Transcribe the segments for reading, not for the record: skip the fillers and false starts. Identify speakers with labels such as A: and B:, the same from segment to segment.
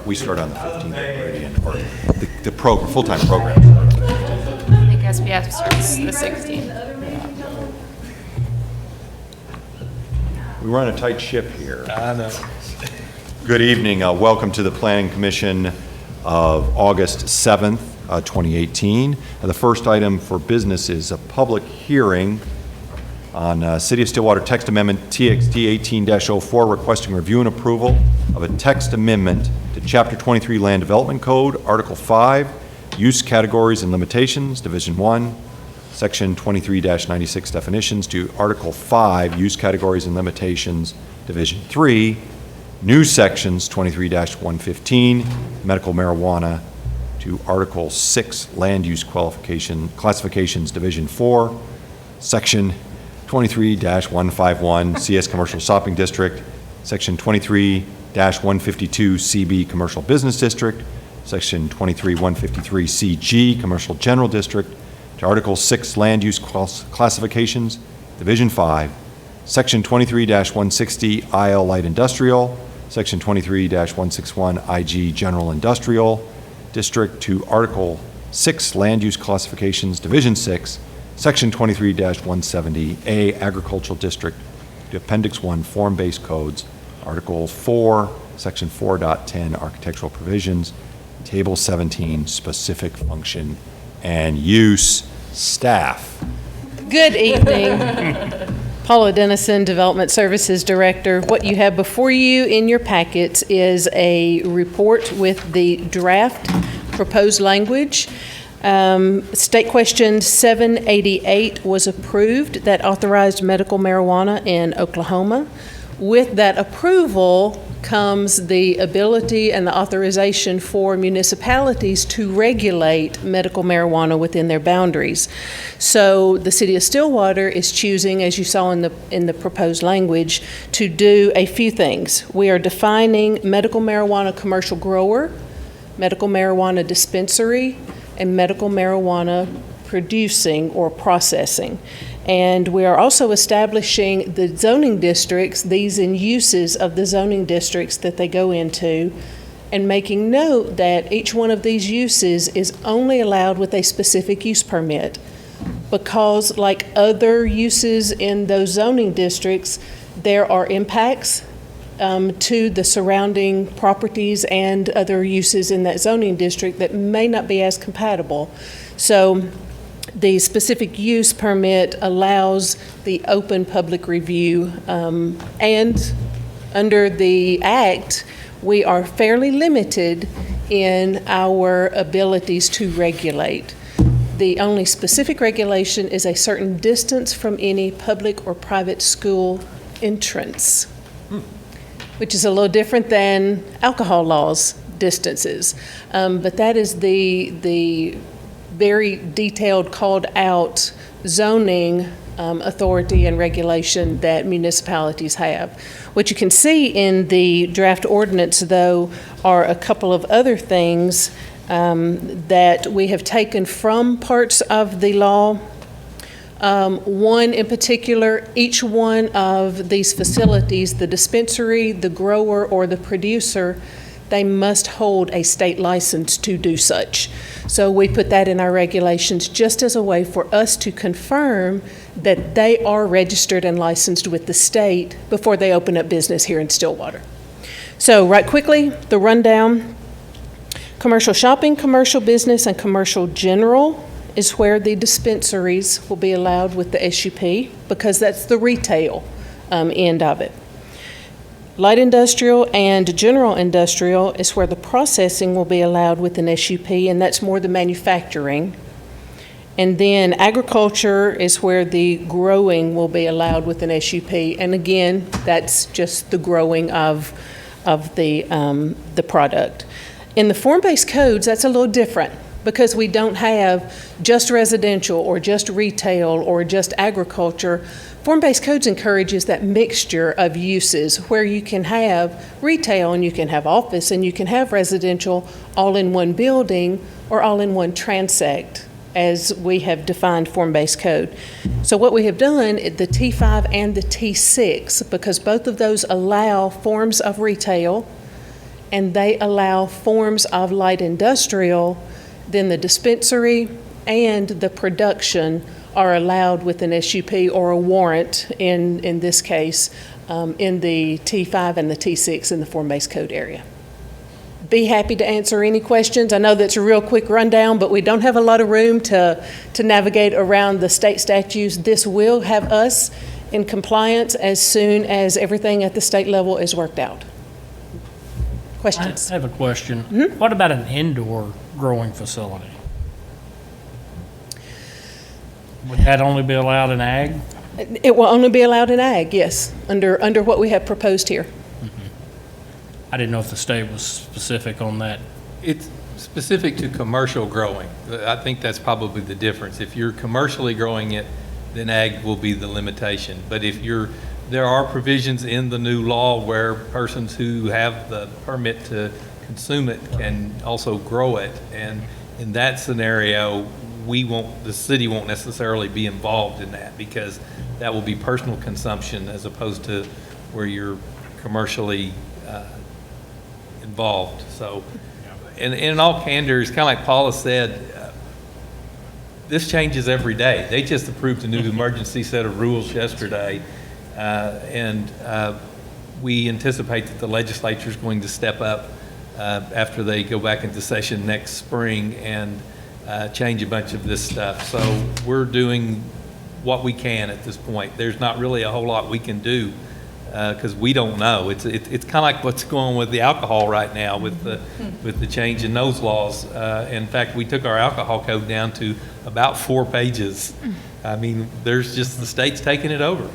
A: we start on the 15th already, or the full-time program.
B: I think SPF starts the 16th.
A: We run a tight ship here.
C: I know.
A: Good evening. Welcome to the Planning Commission of August 7th, 2018. The first item for business is a public hearing on City of Stillwater Text Amendment TXD 18-04, requesting review and approval of a text amendment to Chapter 23 Land Development Code, Article 5, Use Categories and Limitations, Division 1, Section 23-96 Definitions, to Article 5, Use Categories and Limitations, Division 3, new sections 23-115, Medical Marijuana, to Article 6, Land Use Classifications, Division 4, Section 23-151, CS Commercial Shopping District, Section 23-152, CB Commercial Business District, Section 23-153, CG Commercial General District, to Article 6, Land Use Classifications, Division 5, Section 23-160, IL Light Industrial, Section 23-161, IG General Industrial District, to Article 6, Land Use Classifications, Division 6, Section 23-170, Agricultural District, to Appendix 1, Form-Based Codes, Article 4, Section 4.10, Architectural Provisions, Table 17, Specific Function and Use. Staff.
D: Good evening. Paula Dennison, Development Services Director. What you have before you in your packets is a report with the draft proposed language. State Question 788 was approved that authorized medical marijuana in Oklahoma. With that approval comes the ability and the authorization for municipalities to regulate medical marijuana within their boundaries. So the City of Stillwater is choosing, as you saw in the proposed language, to do a few things. We are defining medical marijuana commercial grower, medical marijuana dispensary, and medical marijuana producing or processing. And we are also establishing the zoning districts, these in uses of the zoning districts that they go into, and making note that each one of these uses is only allowed with a specific use permit. Because like other uses in those zoning districts, there are impacts to the surrounding properties and other uses in that zoning district that may not be as compatible. So the specific use permit allows the open public review, and under the Act, we are fairly limited in our abilities to regulate. The only specific regulation is a certain distance from any public or private school entrance, which is a little different than alcohol laws distances. But that is the very detailed, called out zoning authority and regulation that municipalities have. What you can see in the draft ordinance, though, are a couple of other things that we have taken from parts of the law. One in particular, each one of these facilities, the dispensary, the grower, or the producer, they must hold a state license to do such. So we put that in our regulations just as a way for us to confirm that they are registered and licensed with the state before they open up business here in Stillwater. So right quickly, the rundown. Commercial shopping, commercial business, and commercial general is where the dispensaries will be allowed with the SUP, because that's the retail end of it. Light industrial and general industrial is where the processing will be allowed with an SUP, and that's more the manufacturing. And then agriculture is where the growing will be allowed with an SUP, and again, that's just the growing of the product. In the form-based codes, that's a little different, because we don't have just residential or just retail or just agriculture. Form-based codes encourages that mixture of uses where you can have retail and you can have office and you can have residential all in one building or all in one transect, as we have defined form-based code. So what we have done, the T5 and the T6, because both of those allow forms of retail and they allow forms of light industrial, then the dispensary and the production are allowed with an SUP or a warrant in this case, in the T5 and the T6 in the form-based code area. Be happy to answer any questions. I know that's a real quick rundown, but we don't have a lot of room to navigate around the state statutes. This will have us in compliance as soon as everything at the state level is worked out. Questions?
C: I have a question. What about an indoor growing facility? Would that only be allowed in ag?
D: It will only be allowed in ag, yes, under what we have proposed here.
C: I didn't know if the state was specific on that.
E: It's specific to commercial growing. I think that's probably the difference. If you're commercially growing it, then ag will be the limitation. But if there are provisions in the new law where persons who have the permit to consume it can also grow it. And in that scenario, the city won't necessarily be involved in that because that will be personal consumption as opposed to where you're commercially involved. So, and in all candor, it's kind of like Paula said, this changes every day. They just approved a new emergency set of rules yesterday, and we anticipate that the legislature is going to step up after they go back into session next spring and change a bunch of this stuff. So we're doing what we can at this point. There's not really a whole lot we can do because we don't know. It's kind of like what's going on with the alcohol right now with the change in those laws. In fact, we took our alcohol code down to about 4 pages. I mean, there's just the state's taking it over.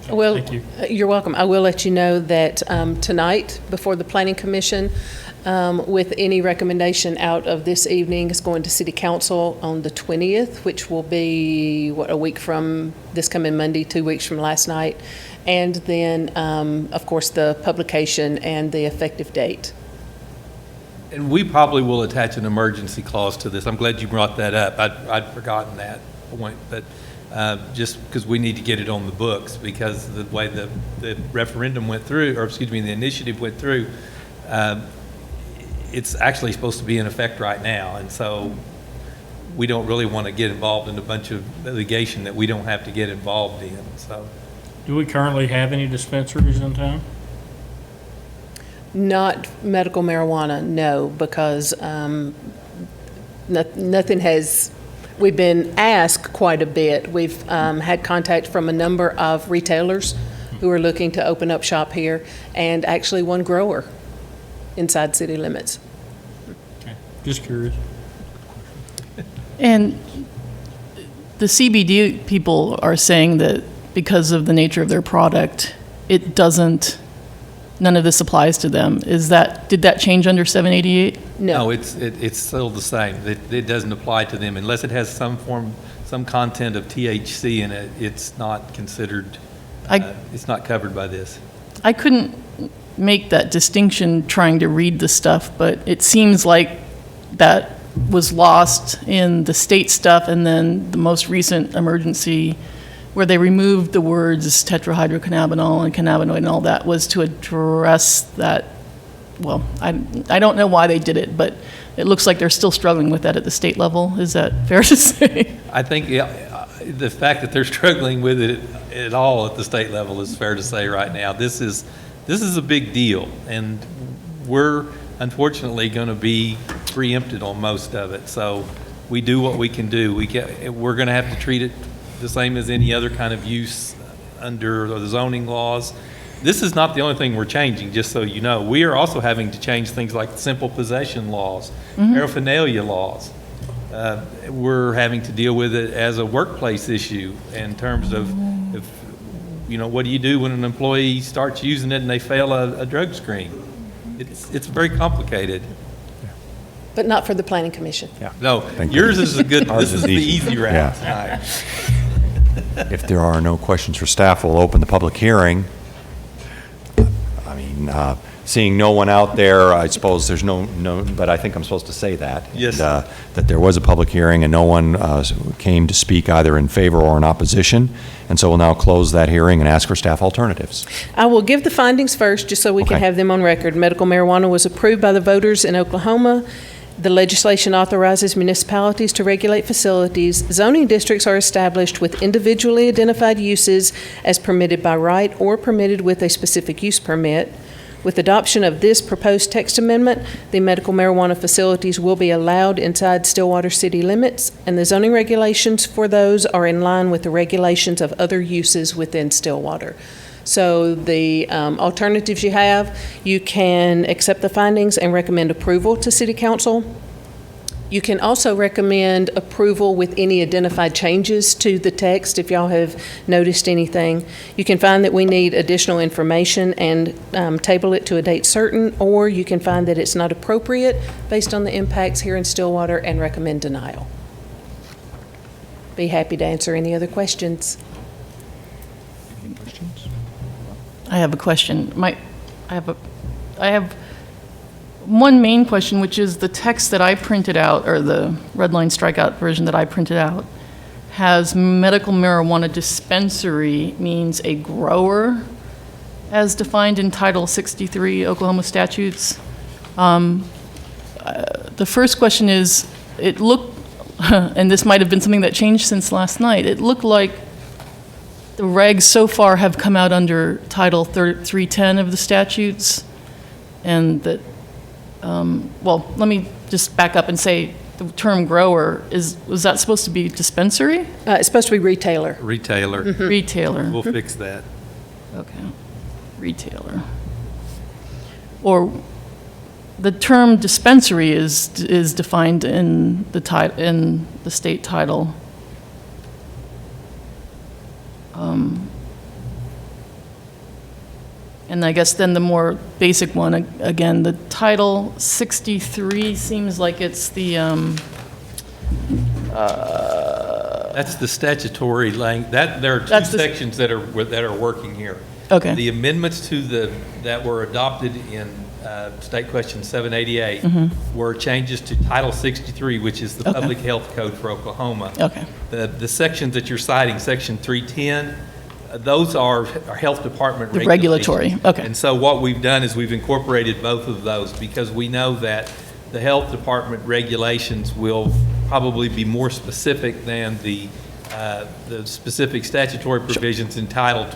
D: Well,
C: Thank you.
D: You're welcome. I will let you know that tonight, before the Planning Commission, with any recommendation out of this evening, is going to City Council on the 20th, which will be, a week from this coming Monday, 2 weeks from last night. And then, of course, the publication and the effective date.
E: And we probably will attach an emergency clause to this. I'm glad you brought that up. I'd forgotten that point, but just because we need to get it on the books because the way the referendum went through, or excuse me, the initiative went through, it's actually supposed to be in effect right now. And so we don't really want to get involved in a bunch of litigation that we don't have to get involved in. So,
C: Do we currently have any dispensaries in town?
D: Not medical marijuana, no, because nothing has, we've been asked quite a bit. We've had contact from a number of retailers who are looking to open up shop here, and actually one grower inside city limits.
C: Okay. Just curious.
F: And the CBD people are saying that because of the nature of their product, none of this applies to them. Did that change under 788?
E: no, it's still the same. It doesn't apply to them unless it has some content of THC in it. It's not considered. It's not covered by this.
F: I couldn't make that distinction trying to read the stuff, but it seems like that was lost in the state stuff, and then the most recent emergency where they removed the words tetrahydrocannabinol and cannabinoid and all that was to address that. Well, I don't know why they did it, but it looks like they're still struggling with that at the state level. Is that fair to say?
E: I think the fact that they're struggling with it at all at the state level is fair to say right now. This is a big deal, and we're unfortunately going to be preempted on most of it. So we do what we can do. We're going to have to treat it the same as any other kind of use under the zoning laws. This is not the only thing we're changing, just so you know. We are also having to change things like simple possession laws, paraphernalia laws. We're having to deal with it as a workplace issue in terms of, what do you do when an employee starts using it and they fail a drug screen? It's very complicated.
D: But not for the Planning Commission.
E: No,
A: Thank you.
E: yours is a good,
A: Ours
E: this is
A: is
E: the
A: easy.
E: easy route
A: Yeah.
E: tonight.
A: If there are no questions for staff, we'll open the public hearing. I mean, Seeing no one out there, I suppose there's no, but I think I'm supposed to say that.
E: Yes.
A: And, that there was a public hearing and no one came to speak either in favor or in opposition. And so we'll now close that hearing and ask for staff alternatives.
D: I will give the findings first, just so we can
A: Okay.
D: have them on record. Medical marijuana was approved by the voters in Oklahoma. The legislation authorizes municipalities to regulate facilities. Zoning districts are established with individually identified uses as permitted by right or permitted with a specific use permit. With adoption of this proposed text amendment, the medical marijuana facilities will be allowed inside Stillwater city limits, and the zoning regulations for those are in line with the regulations of other uses within Stillwater. So the alternatives you have, you can accept the findings and recommend approval to City Council. You can also recommend approval with any identified changes to the text if y'all have noticed anything. You can find that we need additional information and table it to a date certain, or you can find that it's not appropriate based on the impacts here in Stillwater and recommend denial. Be happy to answer any other questions.
F: I have a question. I have one main question, which is the text that I printed out, or the red line strikeout version that I printed out, has medical marijuana dispensary means a grower as defined in Title 63 Oklahoma statutes. The first question is, it looked, and this might have been something that changed since last night, it looked like the regs so far have come out under Title 310 of the statutes, and that, well, let me just back up and say the term grower, was that supposed to be dispensary?
D: It's supposed to be retailer.
E: Retailer.
F: Retailer.
E: We'll fix that.
F: Okay, retailer. Or the term dispensary is defined in the state title. And I guess then the more basic one, again, the Title 63 seems like it's the,
E: That's the statutory there are two
F: That's the-
E: sections that are working here.
F: Okay.
E: The amendments that were adopted in State Question 788 were changes to Title 63, which is the
F: Okay.
E: Public Health Code for Oklahoma.
F: okay,
E: The sections that you're citing, Section 310, those are Health Department
F: The
E: regulations.
F: regulatory, okay.
E: And so what we've done is we've incorporated both of those because we know that the Health Department regulations will probably be more specific than the specific statutory provisions in Title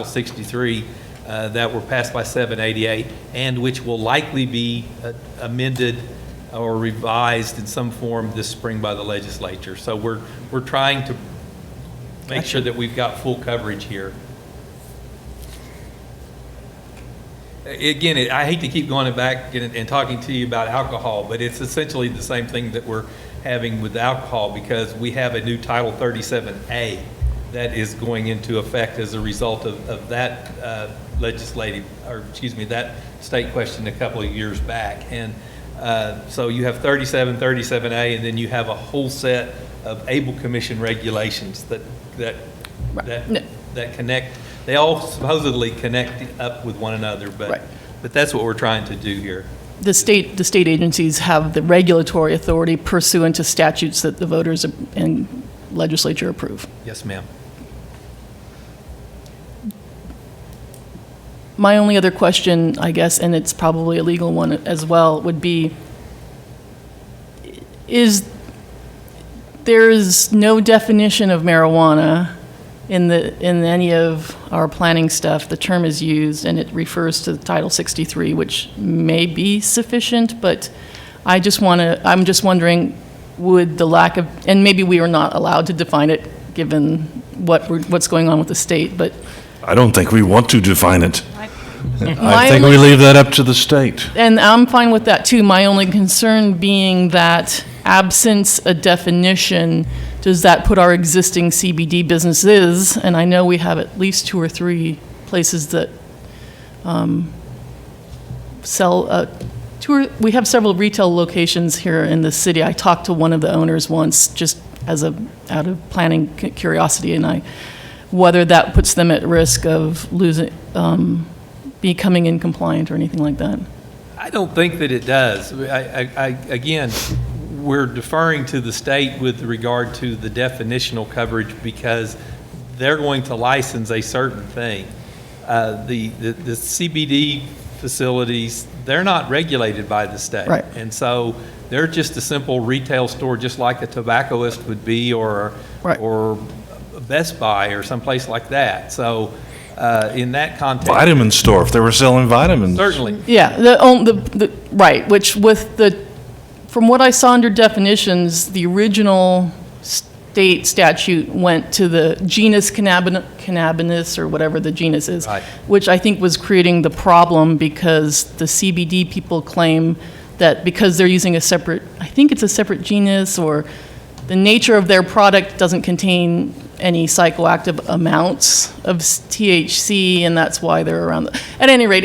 E: 63 that were passed by 788, and which will likely be amended or revised in some form this spring by the legislature. So we're trying to make sure that we've got full coverage here. Again, I hate to keep going back and talking to you about alcohol, but it's essentially the same thing that we're having with alcohol, because we have a new Title 37A that is going into effect as a result of that that state question a couple of years back. And so you have 37A, and then you have a whole set of Able Commission regulations that connect. They all supposedly connect up with one another,
F: Right.
E: but that's what we're trying to do here.
F: the state agencies have the regulatory authority pursuant to statutes that the voters and legislature approve.
E: Yes, ma'am.
F: My only other question, I guess, and it's probably a legal one as well, would be, there is no definition of marijuana in any of our planning stuff. The term is used, and it refers to Title 63, which may be sufficient, but I'm just wondering, would the lack of, and maybe we are not allowed to define it, given what's going on with the state, but
G: I don't think we want to define it.
F: My
G: I think we leave that up to the state.
F: And I'm fine with that, too. My only concern being that absence a definition, does that put our existing CBD businesses, and I know we have at least 2 or 3 places that sell, we have several retail locations here in the city. I talked to one of the owners once, just out of planning curiosity, and whether that puts them at risk of losing, becoming incompliant or anything like that.
E: I don't think that it does. Again, we're deferring to the state with regard to the definitional coverage because they're going to license a certain thing. The CBD facilities, they're not regulated by the state.
F: Right.
E: And so they're just a simple retail store, just like a tobaccoist would be, or
F: Right.
E: or Best Buy or someplace like that. So in that context,
G: Vitamin store, if they were selling vitamins.
E: certainly.
F: Yeah, right, which with from what I saw under definitions, the original state statute went to the genus cannabis, or whatever the genus is,
E: Right.
F: which I think was creating the problem because the CBD people claim that because they're using I think it's a separate genus, or the nature of their product doesn't contain any psychoactive amounts of THC, and that's why they're around. At any rate,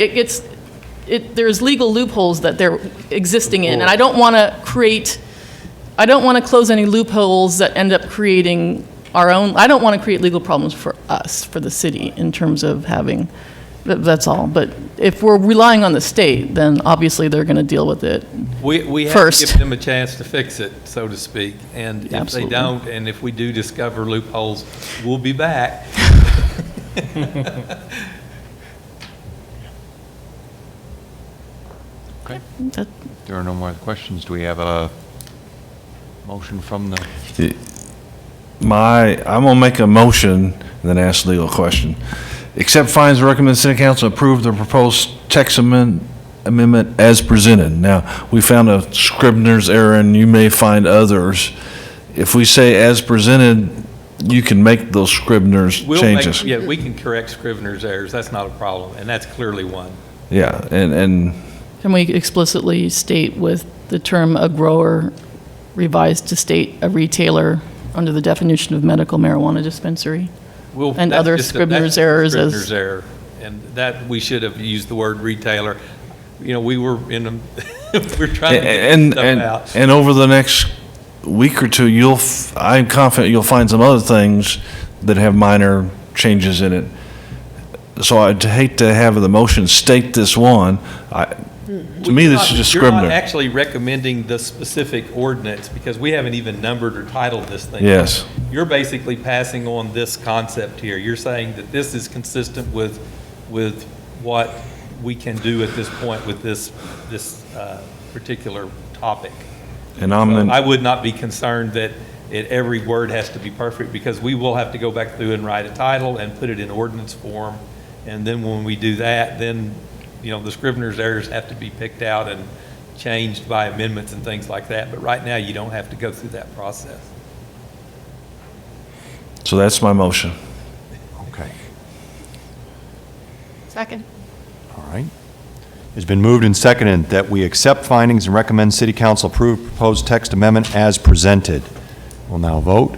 F: there's legal loopholes that they're existing in, and I don't want to close any loopholes that end up creating our own. I don't want to create legal problems for us, for the city, in terms of having, that's all. But if we're relying on the state, then obviously they're going to deal with it.
E: We have
F: First.
E: to give them a chance to fix it, so to speak. And if
F: Absolutely.
E: they don't, and if we do discover loopholes, we'll be back.
A: Okay.
F: That-
A: There are no more questions. Do we have a motion from the?
G: I'm gonna make a motion and then ask the legal question. Accept fines, recommend city council approve the proposed text amendment as presented. Now, we found a Scribner's error, and you may find others. If we say as presented, you can make those Scribner's changes.
E: Yeah, we can correct Scrivener's errors. That's not a problem, and that's clearly one.
G: Yeah, and
F: Can we explicitly state with the term "a grower" revised to state "a retailer" under the definition of medical marijuana dispensary?
E: Well,
F: And
E: that's
F: other
E: just
F: Scribner's
E: that's
F: errors as-
E: Scribner's error, and that, we should have used the word retailer. You know, we were in a, we're trying to get stuff out.
G: and over the next week or two, I'm confident you'll find some other things that have minor changes in it. So I'd hate to have the motion state this one. To me, this is just
E: You're not
G: Scribner.
E: actually recommending the specific ordinance, because we haven't even numbered or titled this thing.
G: Yes.
E: You're basically passing on this concept here. You're saying that this is consistent with what we can do at this point with this particular topic.
G: And I'm,
E: I would not be concerned that every word has to be perfect, because we will have to go back through and write a title and put it in ordinance form. And then when we do that, then, you know, the Scrivener's errors have to be picked out and changed by amendments and things like that. But right now, you don't have to go through that process.
G: so that's my motion.
A: Okay,
B: Second.
A: all right. It's been moved and seconded that we accept findings and recommend city council approve proposed text amendment as presented. We'll now vote.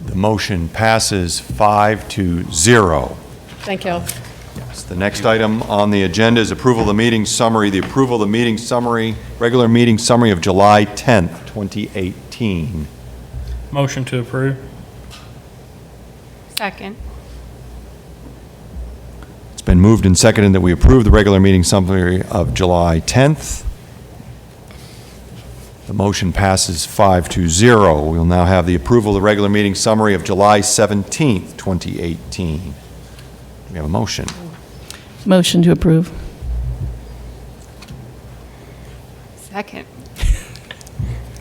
A: The motion passes 5-0.
D: Thank y'all.
A: Yes, the next item on the agenda is approval of the meeting summary. The approval of the meeting summary, regular meeting summary of July 10th, 2018.
C: Motion to approve.
B: Second.
A: It's been moved and seconded that we approve the regular meeting summary of July 10th. The motion passes 5-0. We'll now have the approval of the regular meeting summary of July 17th, 2018. We have a motion.
F: Motion to approve.
B: Second.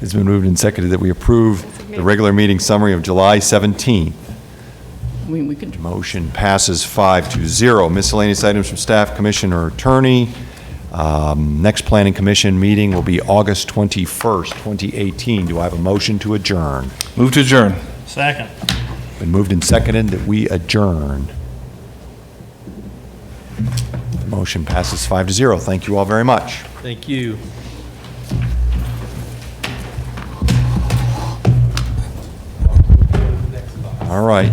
A: It's been moved and seconded that we approve the regular meeting summary of July 17th.
F: We could,
A: Motion passes 5-0. Miscellaneous items from staff, commission, or attorney. Next planning commission meeting will be August 21st, 2018. Do I have a motion to adjourn?
G: Move to adjourn.
C: Second.
A: Been moved and seconded that we adjourn. The motion passes 5-0. Thank you all very much.
E: Thank you.
A: All right.